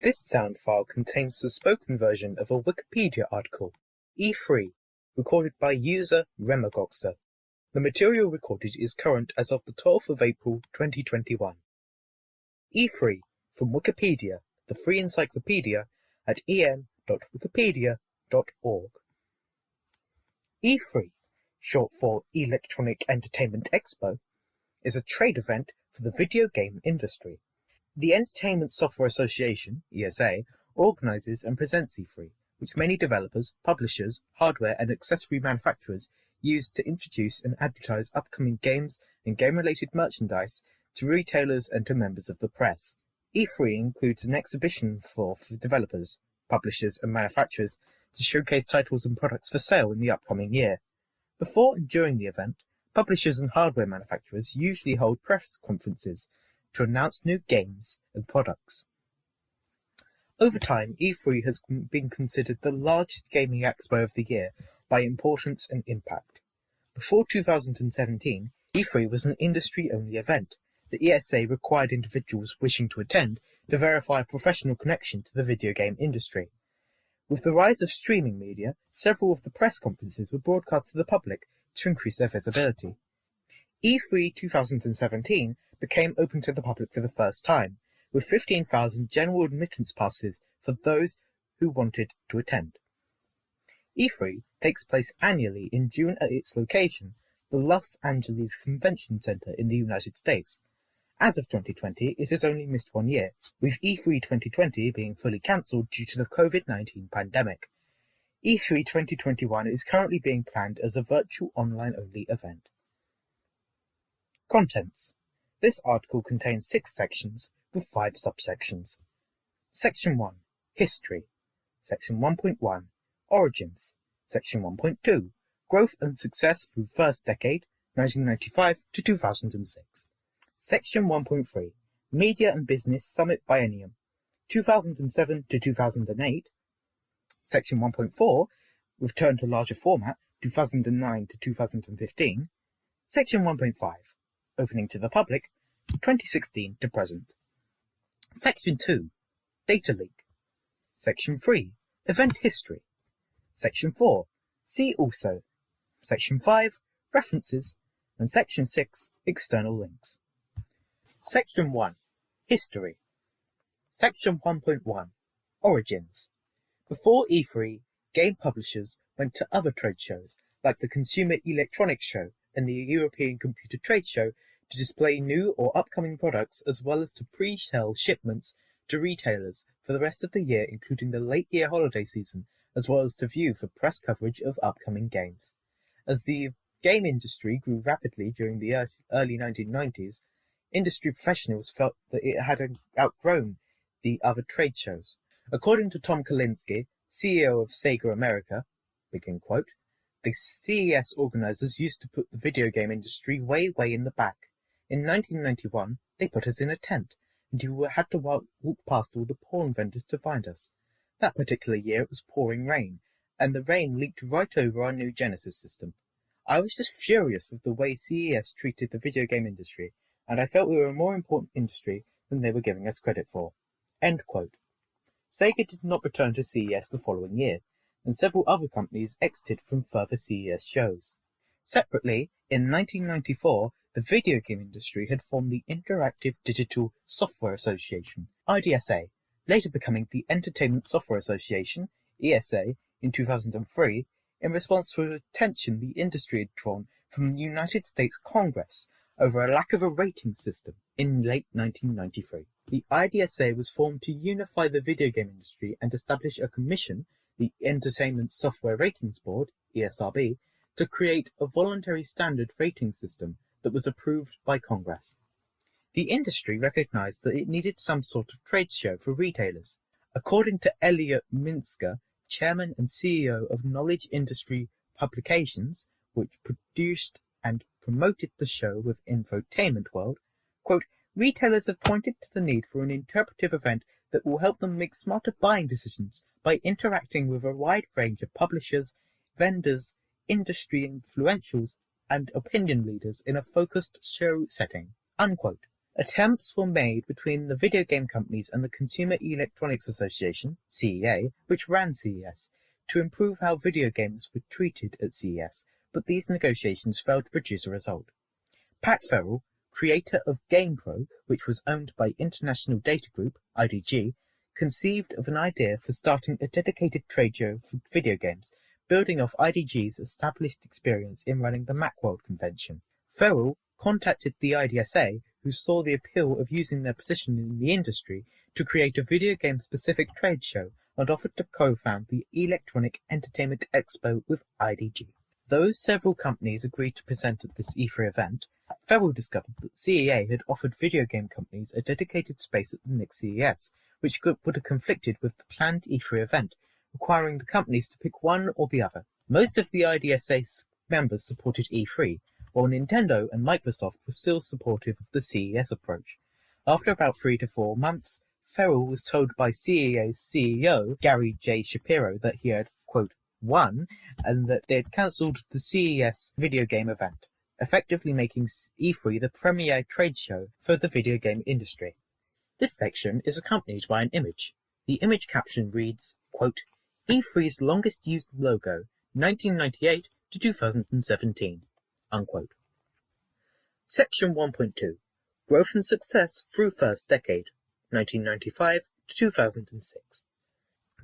This sound file contains the spoken version of a Wikipedia article, E3, recorded by user Remagoxer. The material recorded is current as of the 12th of April 2021. E3 from Wikipedia, the free encyclopedia at en.wikipedia.org. E3, short for Electronic Entertainment Expo, is a trade event for the video game industry. The Entertainment Software Association, ESA, organizes and presents E3, which many developers, publishers, hardware and accessory manufacturers use to introduce and advertise upcoming games and game-related merchandise to retailers and to members of the press. E3 includes an exhibition for developers, publishers and manufacturers to showcase titles and products for sale in the upcoming year. Before and during the event, publishers and hardware manufacturers usually hold press conferences to announce new games and products. Over time, E3 has been considered the largest gaming expo of the year by importance and impact. Before 2017, E3 was an industry-only event. The ESA required individuals wishing to attend to verify a professional connection to the video game industry. With the rise of streaming media, several of the press conferences were broadcast to the public to increase their visibility. E3 2017 became open to the public for the first time, with 15,000 general admittance passes for those who wanted to attend. E3 takes place annually in June at its location, the Los Angeles Convention Center in the United States. As of 2020, it has only missed 1 year, with E3 2020 being fully cancelled due to the COVID-19 pandemic. E3 2021 is currently being planned as a virtual online-only event. Contents. This article contains 6 sections with 5 subsections. Section 1. History. Section 1.1. Origins. Section 1.2. Growth and success through first decade, 1995 to 2006. Section 1.3. Media and Business Summit Biennium, 2007 to 2008. Section 1.4. Return to larger format, 2009 to 2015. Section 1.5. Opening to the public, 2016 to present. Section 2. Data Leak. Section 3. Event History. Section 4. See Also. Section 5. References. And Section 6. External links. Section 1. History. Section 1.1. Origins. Before E3, game publishers went to other trade shows, like the Consumer Electronics Show and the European Computer Trade Show, to display new or upcoming products as well as to pre-sell shipments to retailers for the rest of the year, including the late year holiday season, as well as to view for press coverage of upcoming games. As the game industry grew rapidly during the early 1990s, industry professionals felt that it had outgrown the other trade shows. According to Tom Kalinske, CEO of Sega America, begin quote, the CES organizers used to put the video game industry way in the back. In 1991, they put us in a tent, and you had to walk past all the porn vendors to find us. That particular year it was pouring rain, and the rain leaked right over our new Genesis system. I was just furious with the way CES treated the video game industry, and I felt we were a more important industry than they were giving us credit for. End quote. Sega did not return to CES the following year, and several other companies exited from further CES shows. Separately, in 1994, the video game industry had formed the Interactive Digital Software Association, IDSA, later becoming the Entertainment Software Association, ESA, in 2003, in response to attention the industry had drawn from the United States Congress over a lack of a rating system in late 1993. The IDSA was formed to unify the video game industry and establish a commission, the Entertainment Software Ratings Board, ESRB, to create a voluntary standard rating system that was approved by Congress. The industry recognized that it needed some sort of trade show for retailers. According to Elliot Minsker, chairman and CEO of Knowledge Industry Publications, which produced and promoted the show with Infotainment World, quote, retailers have pointed to the need for an interpretive event that will help them make smarter buying decisions by interacting with a wide range of publishers, vendors, industry influentials, and opinion leaders in a focused show setting, unquote. Attempts were made between the video game companies and the Consumer Electronics Association, CEA, which ran CES, to improve how video games were treated at CES, but these negotiations failed to produce a result. Pat Farrell, creator of GamePro, which was owned by International Data Group, IDG, conceived of an idea for starting a dedicated trade show for video games, building off IDG's established experience in running the Macworld convention. Farrell contacted the IDSA, who saw the appeal of using their position in the industry to create a video game-specific trade show, and offered to co-found the Electronic Entertainment Expo with IDG. Though several companies agreed to present at this E3 event, Farrell discovered that CEA had offered video game companies a dedicated space at the next CES, which would have conflicted with the planned E3 event, requiring the companies to pick one or the other. Most of the IDSA members supported E3, while Nintendo and Microsoft were still supportive of the CES approach. After about 3 to 4 months, Farrell was told by CEA's CEO, Gary J. Shapiro, that he had, quote, won, and that they had cancelled the CES video game event, effectively making E3 the premier trade show for the video game industry. This section is accompanied by an image. The image caption reads, quote, E3's longest used logo, 1998 to 2017, unquote. Section 1.2, Growth and Success through First Decade, 1995 to 2006.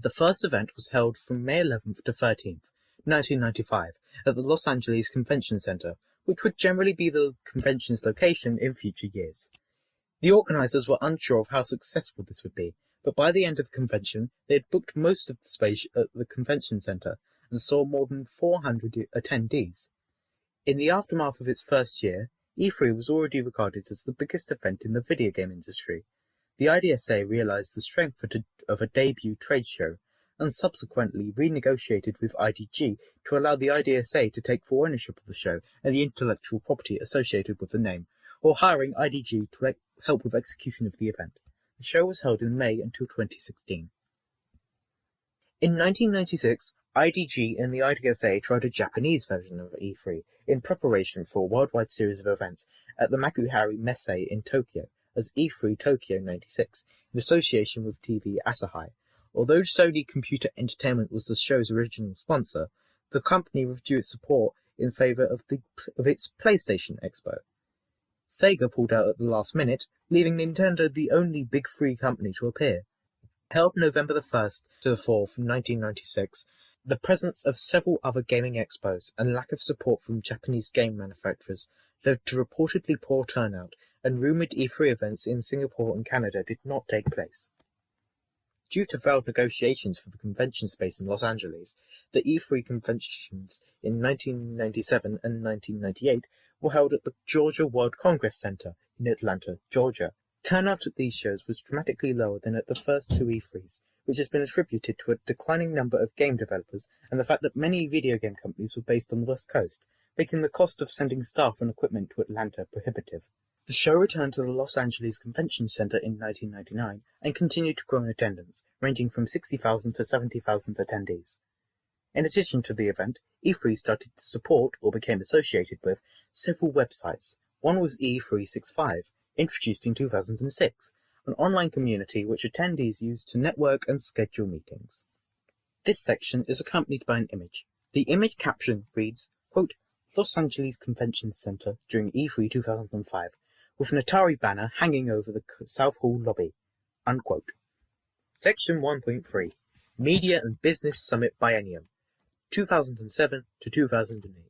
The first event was held from May 11th to 13th, 1995, at the Los Angeles Convention Center, which would generally be the convention's location in future years. The organizers were unsure of how successful this would be, but by the end of the convention, they had booked most of the space at the convention center and saw more than 400 attendees. In the aftermath of its first year, E3 was already regarded as the biggest event in the video game industry. The IDSA realized the strength of a debut trade show and subsequently renegotiated with IDG to allow the IDSA to take full ownership of the show and the intellectual property associated with the name, or hiring IDG to help with execution of the event. The show was held in May until 2016. In 1996, IDG and the IDSA tried a Japanese version of E3 in preparation for a worldwide series of events at the Makuhari Messe in Tokyo as E3 Tokyo 96 in association with TV Asahi. Although Sony Computer Entertainment was the show's original sponsor, the company withdrew its support in favor of its PlayStation Expo. Sega pulled out at the last minute, leaving Nintendo the only Big Three company to appear. Held November 1st to the 4th, 1996, the presence of several other gaming expos and lack of support from Japanese game manufacturers led to reportedly poor turnout, and rumoured E3 events in Singapore and Canada did not take place. Due to failed negotiations for the convention space in Los Angeles, the E3 conventions in 1997 and 1998 were held at the Georgia World Congress Center in Atlanta, Georgia. Turnout at these shows was dramatically lower than at the first two E3s, which has been attributed to a declining number of game developers and the fact that many video game companies were based on the West Coast, making the cost of sending staff and equipment to Atlanta prohibitive. The show returned to the Los Angeles Convention Center in 1999 and continued to grow in attendance, ranging from 60,000 to 70,000 attendees. In addition to the event, E3 started to support, or became associated with, several websites. One was E365, introduced in 2006, an online community which attendees used to network and schedule meetings. This section is accompanied by an image. The image caption reads, quote, Los Angeles Convention Center during E3 2005, with an Atari banner hanging over the South Hall lobby, unquote. Section 1.3, Media and Business Summit Biennium, 2007 to 2008.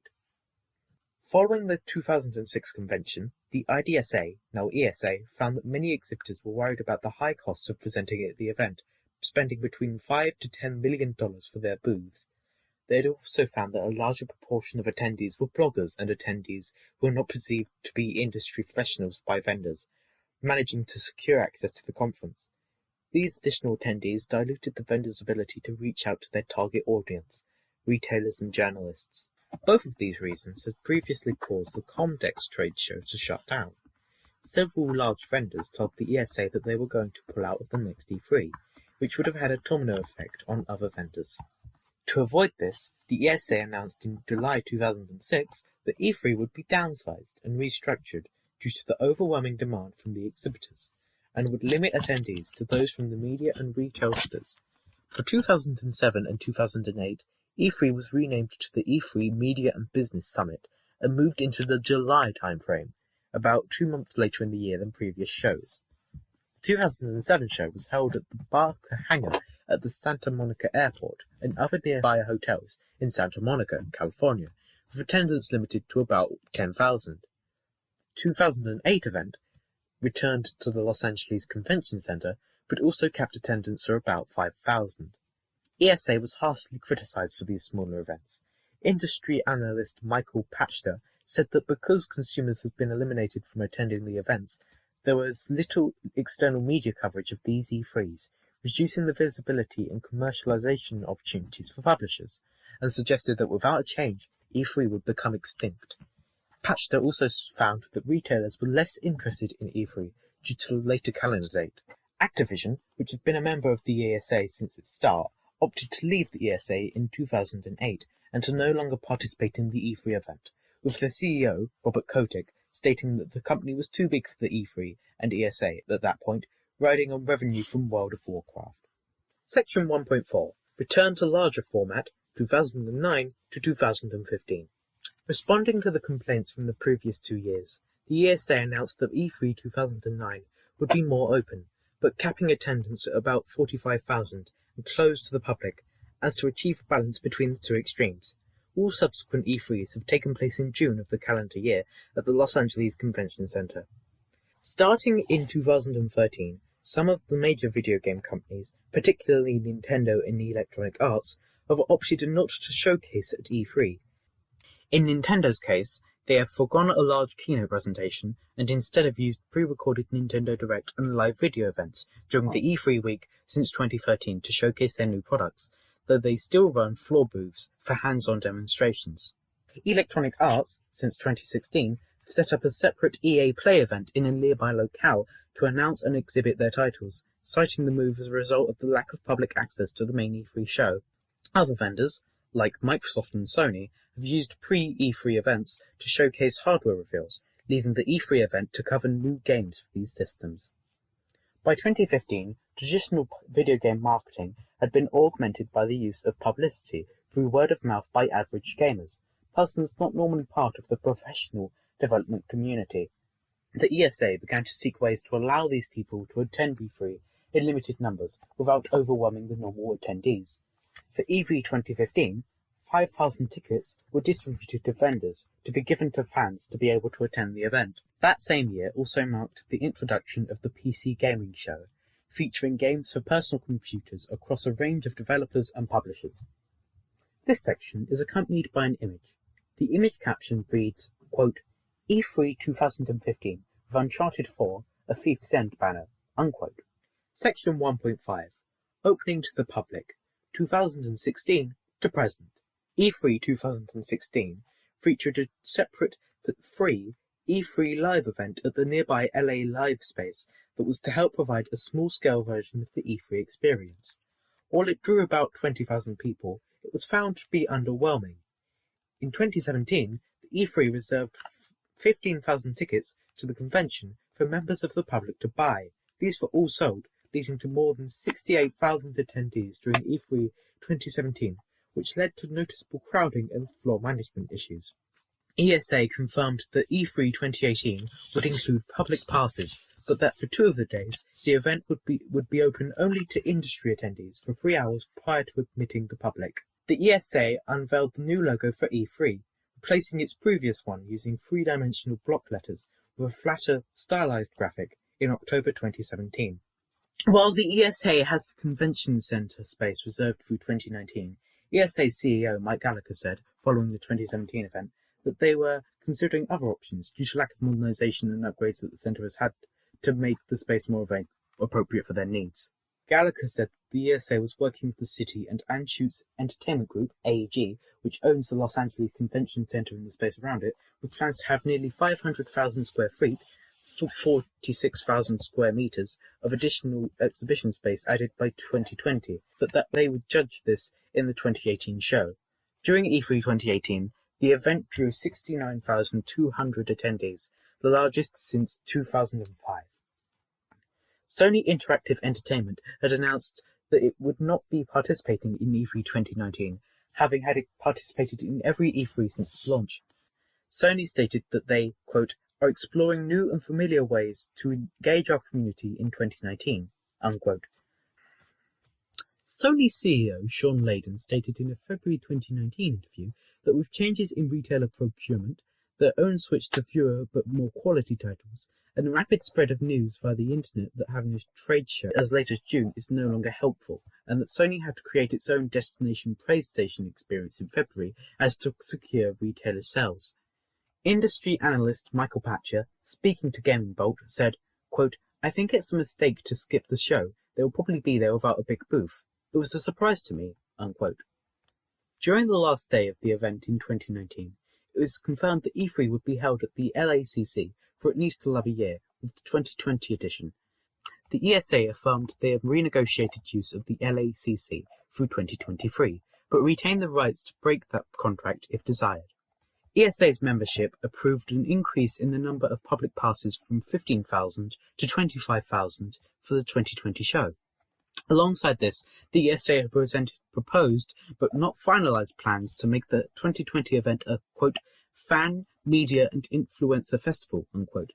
Following the 2006 convention, the IDSA, now ESA, found that many exhibitors were worried about the high costs of presenting at the event, spending between $5 to $10 million for their booths. They had also found that a larger proportion of attendees were bloggers and attendees who were not perceived to be industry professionals by vendors, managing to secure access to the conference. These additional attendees diluted the vendors' ability to reach out to their target audience, retailers and journalists. Both of these reasons had previously caused the Comdex trade show to shut down. Several large vendors told the ESA that they were going to pull out of the next E3, which would have had a domino effect on other vendors. To avoid this, the ESA announced in July 2006 that E3 would be downsized and restructured due to the overwhelming demand from the exhibitors, and would limit attendees to those from the media and retailers. For 2007 and 2008, E3 was renamed to the E3 Media and Business Summit and moved into the July timeframe, about 2 months later in the year than previous shows. The 2007 show was held at the Barker Hangar at the Santa Monica Airport and other nearby hotels in Santa Monica, California, with attendance limited to about 10,000. The 2008 event returned to the Los Angeles Convention Center, but also kept attendance for about 5,000. ESA was harshly criticized for these smaller events. Industry analyst Michael Pachter said that because consumers had been eliminated from attending the events, there was little external media coverage of these E3s, reducing the visibility and commercialization opportunities for publishers, and suggested that without a change, E3 would become extinct. Pachter also found that retailers were less interested in E3 due to the later calendar date. Activision, which had been a member of the ESA since its start, opted to leave the ESA in 2008 and to no longer participate in the E3 event, with their CEO, Robert Kotick, stating that the company was too big for the E3 and ESA at that point, riding on revenue from World of Warcraft. Section 1.4. Return to larger format, 2009 to 2015. Responding to the complaints from the previous 2 years, the ESA announced that E3 2009 would be more open, but capping attendance at about 45,000 and closed to the public, as to achieve a balance between the two extremes. All subsequent E3s have taken place in June of the calendar year at the Los Angeles Convention Center. Starting in 2013, some of the major video game companies, particularly Nintendo and Electronic Arts, have opted not to showcase at E3. In Nintendo's case, they have foregone a large keynote presentation and instead have used pre-recorded Nintendo Direct and live video events during the E3 week since 2013 to showcase their new products, though they still run floor booths for hands-on demonstrations. Electronic Arts, since 2016, have set up a separate EA Play event in a nearby locale to announce and exhibit their titles, citing the move as a result of the lack of public access to the main E3 show. Other vendors, like Microsoft and Sony, have used pre-E3 events to showcase hardware reveals, leaving the E3 event to cover new games for these systems. By 2015, traditional video game marketing had been augmented by the use of publicity through word of mouth by average gamers, persons not normally part of the professional development community. The ESA began to seek ways to allow these people to attend E3 in limited numbers without overwhelming the normal attendees. For E3 2015, 5,000 tickets were distributed to vendors to be given to fans to be able to attend the event. That same year also marked the introduction of the PC Gaming Show, featuring games for personal computers across a range of developers and publishers. This section is accompanied by an image. The image caption reads, quote, E3 2015 with Uncharted 4, a Thief's End banner, unquote. Section 1.5. Opening to the public, 2016 to present. E3 2016 featured a separate but free E3 Live event at the nearby LA Live space that was to help provide a small-scale version of the E3 experience. While it drew about 20,000 people, it was found to be underwhelming. In 2017, the E3 reserved 15,000 tickets to the convention for members of the public to buy. These were all sold, leading to more than 68,000 attendees during E3 2017, which led to noticeable crowding and floor management issues. ESA confirmed that E3 2018 would include public passes, but that for 2 of the days, the event would be open only to industry attendees for 3 hours prior to admitting the public. The ESA unveiled the new logo for E3, replacing its previous one using 3-dimensional block letters with a flatter, stylized graphic in October 2017. While the ESA has the convention center space reserved through 2019, ESA CEO Mike Gallagher said, following the 2017 event, that they were considering other options due to lack of modernization and upgrades that the center has had to make the space more appropriate for their needs. Gallagher said the ESA was working with the city and Anschutz Entertainment Group, AEG, which owns the Los Angeles Convention Center and the space around it, with plans to have nearly 500,000 square feet, 46,000 square meters of additional exhibition space added by 2020, but that they would judge this in the 2018 show. During E3 2018, the event drew 69,200 attendees, the largest since 2005. Sony Interactive Entertainment had announced that it would not be participating in E3 2019, having had it participated in every E3 since its launch. Sony stated that they, quote, are exploring new and familiar ways to engage our community in 2019, unquote. Sony CEO Sean Layden stated in a February 2019 interview that with changes in retailer procurement, their own switch to fewer but more quality titles, and the rapid spread of news via the internet that having a trade show as late as June is no longer helpful, and that Sony had to create its own destination PlayStation experience in February as to secure retailer sales. Industry analyst Michael Patcher, speaking to Gaming Bolt, said, quote, I think it's a mistake to skip the show. They will probably be there without a big booth. It was a surprise to me, unquote. During the last day of the event in 2019, it was confirmed that E3 would be held at the LACC for at least another year, with the 2020 edition. The ESA affirmed they have renegotiated use of the LACC through 2023, but retained the rights to break that contract if desired. ESA's membership approved an increase in the number of public passes from 15,000 to 25,000 for the 2020 show. Alongside this, the ESA presented proposed but not finalized plans to make the 2020 event a, quote, fan, media and influencer festival, unquote,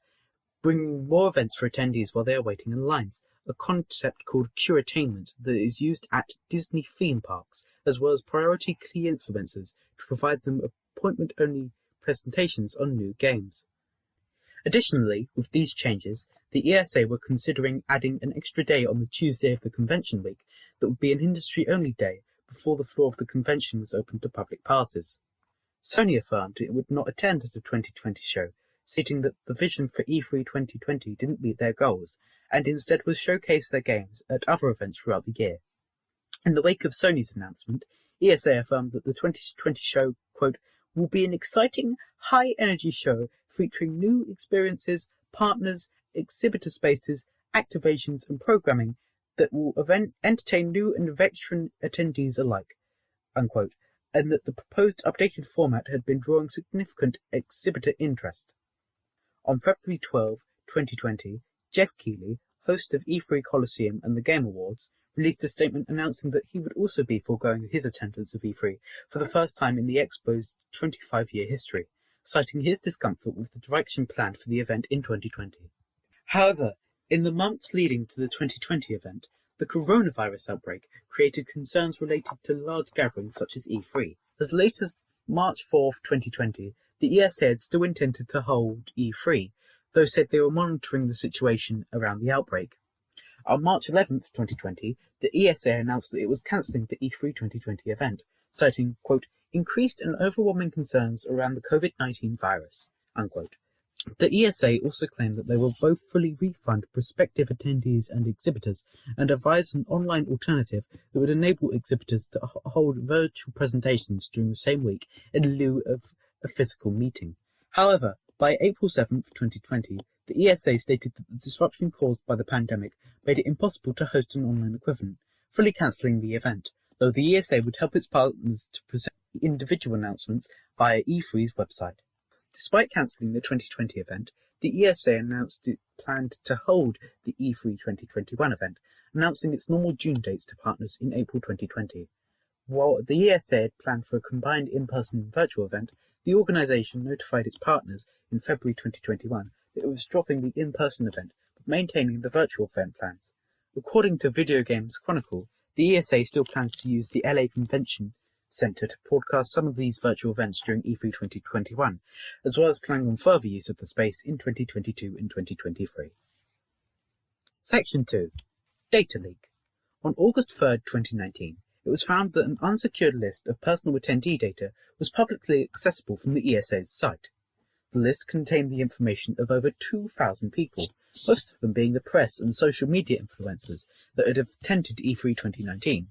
bringing more events for attendees while they are waiting in lines, a concept called curatainment that is used at Disney theme parks, as well as priority key influencers to provide them appointment-only presentations on new games. Additionally, with these changes, the ESA were considering adding an extra day on the Tuesday of the convention week that would be an industry-only day before the floor of the convention was open to public passes. Sony affirmed it would not attend the 2020 show, stating that the vision for E3 2020 didn't meet their goals, and instead would showcase their games at other events throughout the year. In the wake of Sony's announcement, ESA affirmed that the 2020 show, quote, will be an exciting, high-energy show featuring new experiences, partners, exhibitor spaces, activations and programming that will entertain new and veteran attendees alike, unquote, and that the proposed updated format had been drawing significant exhibitor interest. On February 12, 2020, Jeff Keighley, host of E3 Coliseum and the Game Awards, released a statement announcing that he would also be foregoing his attendance of E3 for the first time in the Expo's 25-year history, citing his discomfort with the direction planned for the event in 2020. However, in the months leading to the 2020 event, the coronavirus outbreak created concerns related to large gatherings such as E3. As late as March 4, 2020, the ESA had still intended to hold E3, though said they were monitoring the situation around the outbreak. On March 11, 2020, the ESA announced that it was cancelling the E3 2020 event, citing, quote, increased and overwhelming concerns around the COVID-19 virus, unquote. The ESA also claimed that they will both fully refund prospective attendees and exhibitors and advise an online alternative that would enable exhibitors to hold virtual presentations during the same week in lieu of a physical meeting. However, by April 7, 2020, the ESA stated that the disruption caused by the pandemic made it impossible to host an online equivalent, fully cancelling the event, though the ESA would help its partners to present individual announcements via E3's website. Despite cancelling the 2020 event, the ESA announced it planned to hold the E3 2021 event, announcing its normal June dates to partners in April 2020. While the ESA had planned for a combined in-person and virtual event, the organisation notified its partners in February 2021 that it was dropping the in-person event but maintaining the virtual event plans. According to Video Games Chronicle, the ESA still plans to use the LA Convention Centre to broadcast some of these virtual events during E3 2021, as well as planning on further use of the space in 2022 and 2023. Section 2. Data Leak. On August 3, 2019, it was found that an unsecured list of personal attendee data was publicly accessible from the ESA's site. The list contained the information of over 2,000 people, most of them being the press and social media influencers that had attended E3 2019.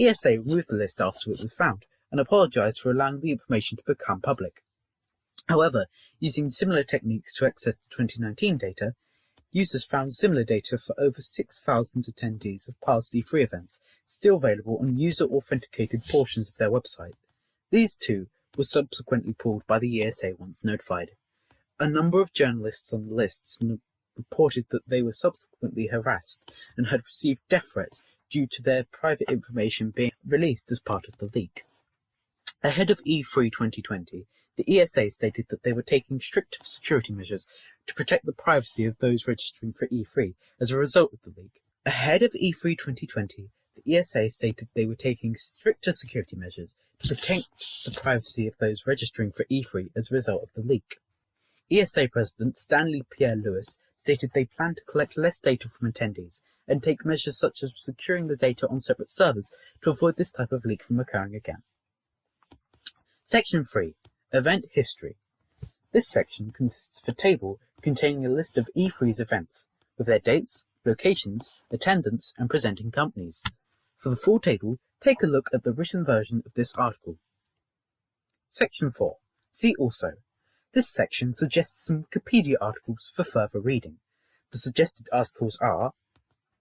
ESA removed the list after it was found and apologised for allowing the information to become public. However, using similar techniques to access the 2019 data, users found similar data for over 6,000 attendees of past E3 events, still available on user-authenticated portions of their website. These too were subsequently pulled by the ESA once notified. A number of journalists on the lists reported that they were subsequently harassed and had received death threats due to their private information being released as part of the leak. Ahead of E3 2020, the ESA stated that they were taking strict security measures to protect the privacy of those registering for E3 as a result of the leak. Ahead of E3 2020, the ESA stated they were taking stricter security measures to protect the privacy of those registering for E3 as a result of the leak. ESA President Stanley Pierre Lewis stated they plan to collect less data from attendees and take measures such as securing the data on separate servers to avoid this type of leak from occurring again. Section 3. Event History. This section consists of a table containing a list of E3's events, with their dates, locations, attendance, and presenting companies. For the full table, take a look at the written version of this article. Section 4. See also. This section suggests some Wikipedia articles for further reading. The suggested articles are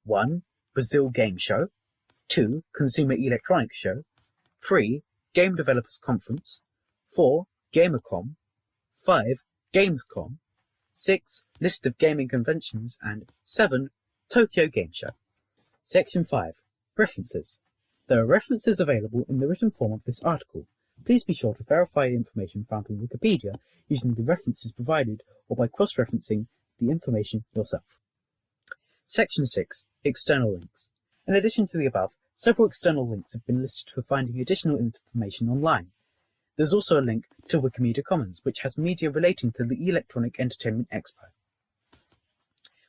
1. Brazil Game Show, 2. Consumer Electronics Show, 3. Game Developers Conference, 4. Gamercom, 5. Gamescom, 6. List of gaming conventions, and 7. Tokyo Game Show. Section 5. References. There are references available in the written form of this article. Please be sure to verify the information found on Wikipedia using the references provided or by cross-referencing the information yourself. Section 6. External links. In addition to the above, several external links have been listed for finding additional information online. There's also a link to Wikimedia Commons, which has media relating to the Electronic Entertainment Expo.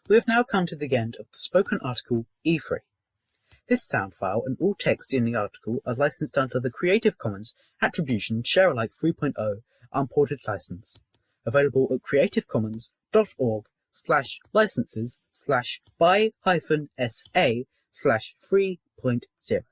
We have now come to the end of the spoken article E3. This sound file and all text in the article are licensed under the Creative Commons Attribution Share-alike 3.0 Unported License, available at creativecommons.org/licenses/by-sa/3.0.